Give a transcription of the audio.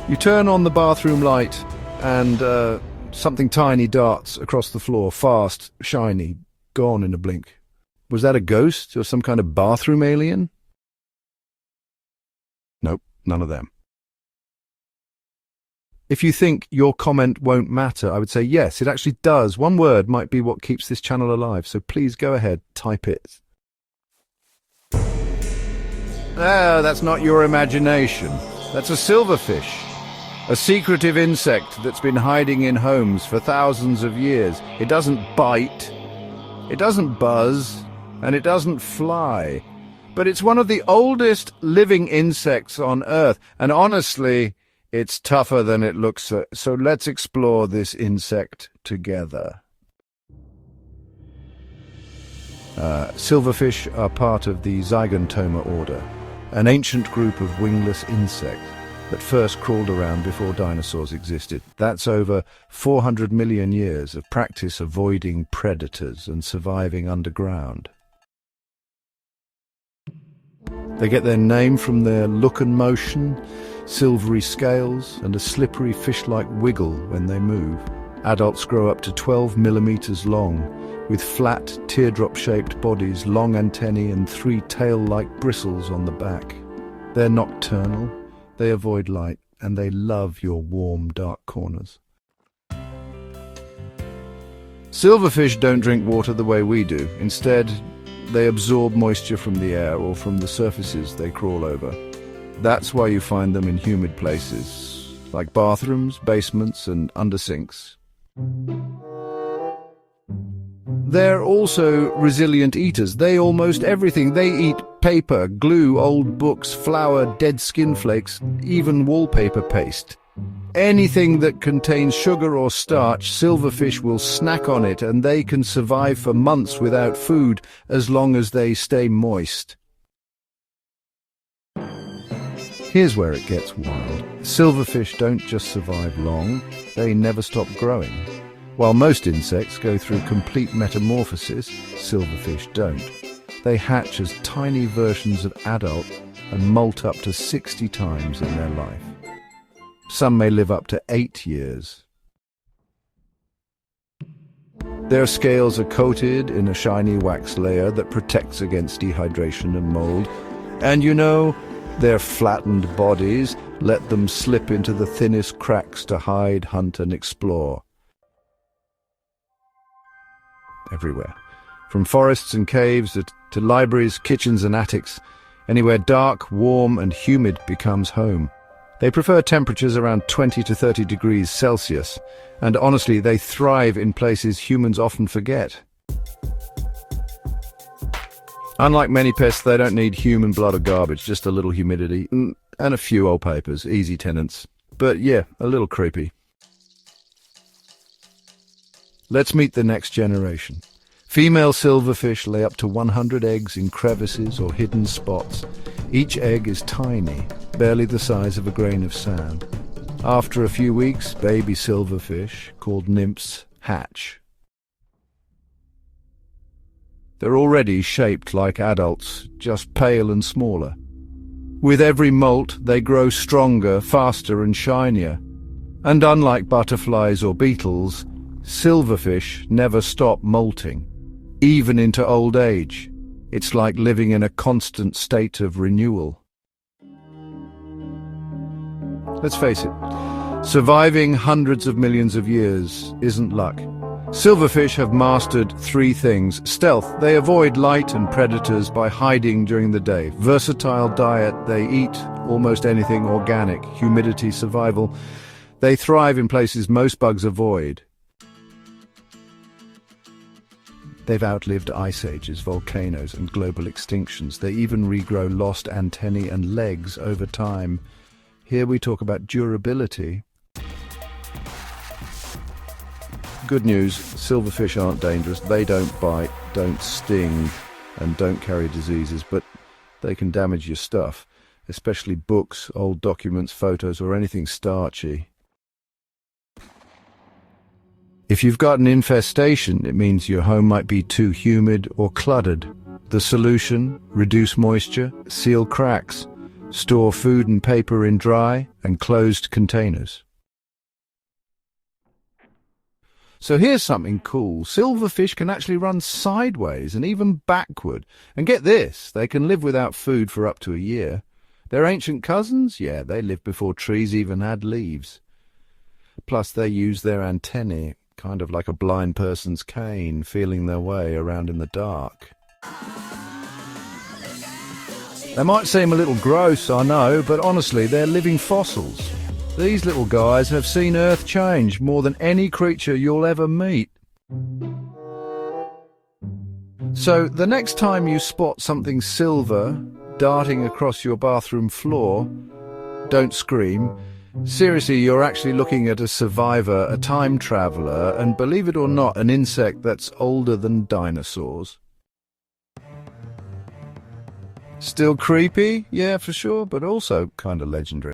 You turn on the bathroom light and something tiny darts across the floor, fast, shiny, gone in a blink. Was that a ghost or some kind of bathroom alien? Nope, none of them. If you think your comment won't matter, I would say yes, it actually does. One word might be what keeps this channel alive, so please go ahead, type it. Ah, that's not your imagination. That's a silverfish. A secretive insect that's been hiding in homes for thousands of years. It doesn't bite, it doesn't buzz, and it doesn't fly. But it's one of the oldest living insects on Earth, and honestly, it's tougher than it looks, so let's explore this insect together. Silverfish are part of the Zygentoma order, an ancient group of wingless insects that first crawled around before dinosaurs existed. That's over 400 million years of practice avoiding predators and surviving underground. They get their name from their look and motion, silvery scales, and a slippery fish-like wiggle when they move. Adults grow up to 12 millimeters long, with flat, teardrop-shaped bodies, long antennae, and 3 tail-like bristles on the back. They're nocturnal, they avoid light, and they love your warm, dark corners. Silverfish don't drink water the way we do. Instead, they absorb moisture from the air or from the surfaces they crawl over. That's why you find them in humid places, like bathrooms, basements, and under sinks. They're also resilient eaters. They almost everything. They eat paper, glue, old books, flour, dead skin flakes, even wallpaper paste. Anything that contains sugar or starch, silverfish will snack on it, and they can survive for months without food as long as they stay moist. Here's where it gets wild. Silverfish don't just survive long, they never stop growing. While most insects go through complete metamorphosis, silverfish don't. They hatch as tiny versions of adult and molt up to 60 times in their life. Some may live up to 8 years. Their scales are coated in a shiny wax layer that protects against dehydration and mold. And you know, their flattened bodies let them slip into the thinnest cracks to hide, hunt, and explore. Everywhere. From forests and caves to libraries, kitchens and attics, anywhere dark, warm and humid becomes home. They prefer temperatures around 20 to 30 degrees Celsius, and honestly, they thrive in places humans often forget. Unlike many pests, they don't need human blood or garbage, just a little humidity and a few old papers, easy tenants. But yeah, a little creepy. Let's meet the next generation. Female silverfish lay up to 100 eggs in crevices or hidden spots. Each egg is tiny, barely the size of a grain of sand. After a few weeks, baby silverfish, called nymphs, hatch. They're already shaped like adults, just pale and smaller. With every molt, they grow stronger, faster and shinier. And unlike butterflies or beetles, silverfish never stop molting, even into old age. It's like living in a constant state of renewal. Let's face it, surviving hundreds of millions of years isn't luck. Silverfish have mastered 3 things. Stealth, they avoid light and predators by hiding during the day. Versatile diet, they eat almost anything organic. Humidity, survival, they thrive in places most bugs avoid. They've outlived ice ages, volcanoes and global extinctions. They even regrow lost antennae and legs over time. Here we talk about durability. Good news, silverfish aren't dangerous. They don't bite, don't sting, and don't carry diseases, but they can damage your stuff, especially books, old documents, photos, or anything starchy. If you've got an infestation, it means your home might be too humid or cluttered. The solution? Reduce moisture, seal cracks, Store food and paper in dry and closed containers. So here's something cool. Silverfish can actually run sideways and even backward. And get this, they can live without food for up to a year. Their ancient cousins? Yeah, they lived before trees even had leaves. Plus they use their antennae, kind of like a blind person's cane, feeling their way around in the dark. They might seem a little gross, I know, but honestly, they're living fossils. These little guys have seen Earth change more than any creature you'll ever meet. So the next time you spot something silver darting across your bathroom floor, don't scream. Seriously, you're actually looking at a survivor, a time traveller, and believe it or not, an insect that's older than dinosaurs. Still creepy? Yeah, for sure, but also kind of legendary.